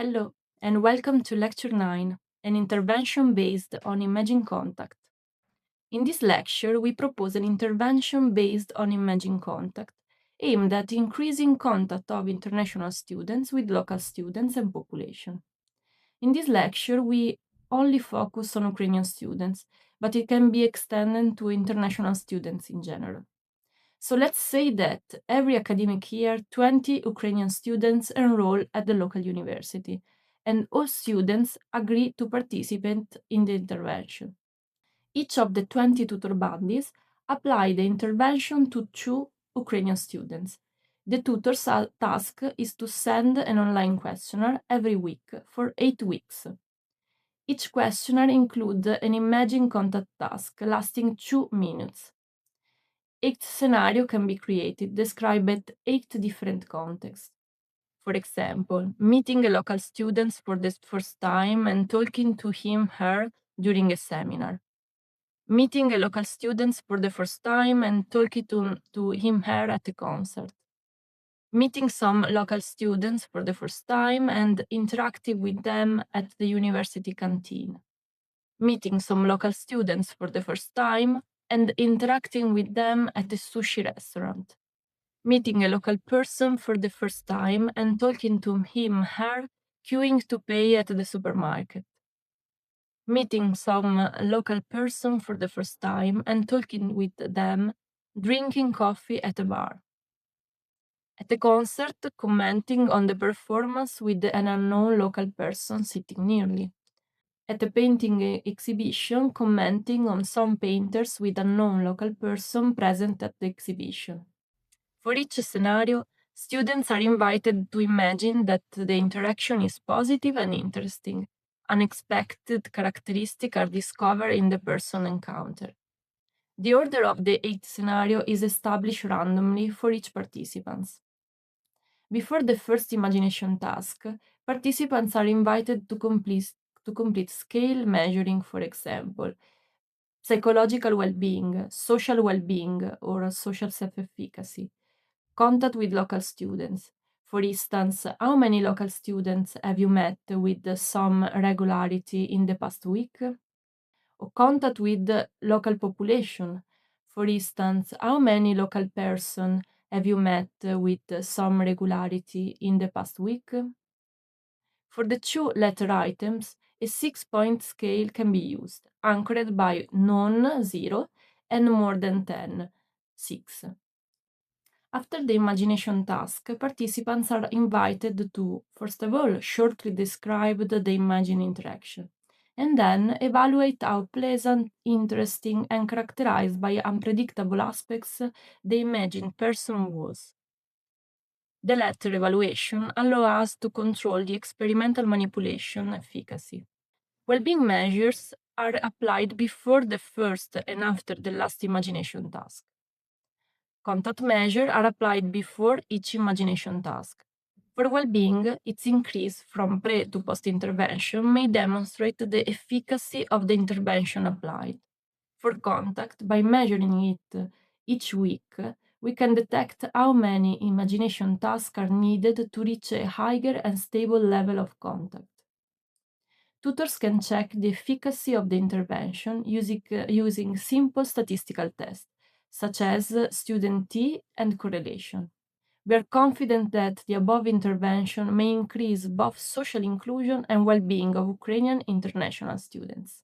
Hello, and welcome to Lecture 9, an intervention based on Imagine Contact. In this lecture, we propose an intervention based on Imagine Contact, aimed at increasing contact of international students with local students and population. In this lecture, we only focus on Ukrainian students, but it can be extended to international students in general. So let's say that every academic year, 20 Ukrainian students enroll at the local university, and all students agree to participate in the intervention. Each of the 20 tutor buddies apply the intervention to two Ukrainian students. The tutor's task is to send an online questionnaire every week for 8 weeks. Each questionnaire includes an imagine contact task lasting 2 minutes. Each scenario can be created, described at 8 different contexts. For example, meeting a local student for the first time and talking to him/her during a seminar. Meeting a local student for the first time and talking to him/her at a concert. Meeting some local students for the first time and interacting with them at the university canteen. Meeting some local students for the first time and interacting with them at a sushi restaurant. Meeting a local person for the first time and talking to him/her queuing to pay at the supermarket. Meeting some local person for the first time and talking with them, drinking coffee at a bar. At a concert, commenting on the performance with an unknown local person sitting nearly. At a painting exhibition, commenting on some painters with unknown local person present at the exhibition. For each scenario, students are invited to imagine that the interaction is positive and interesting. Unexpected characteristics are discovered in the person encounter. The order of the 8 scenario is established randomly for each participant. Before the first imagination task, participants are invited to complete scale measuring, for example, psychological well-being, social well-being, or social self-efficacy. Contact with local students. For instance, how many local students have you met with some regularity in the past week? Or contact with the local population. For instance, how many local person have you met with some regularity in the past week? For the two letter items, a 6-point scale can be used, anchored by none 0 and more than 10 6. After the imagination task, participants are invited to, first of all, shortly describe the imagined interaction, and then evaluate how pleasant, interesting, and characterized by unpredictable aspects the imagined person was. The latter evaluation allows us to control the experimental manipulation efficacy. Well-being measures are applied before the first and after the last imagination task. Contact measures are applied before each imagination task. For well-being, its increase from pre to post-intervention may demonstrate the efficacy of the intervention applied. For contact, by measuring it each week, we can detect how many imagination tasks are needed to reach a higher and stable level of contact. Tutors can check the efficacy of the intervention using simple statistical tests, such as student T and correlation. We are confident that the above intervention may increase both social inclusion and well-being of Ukrainian international students.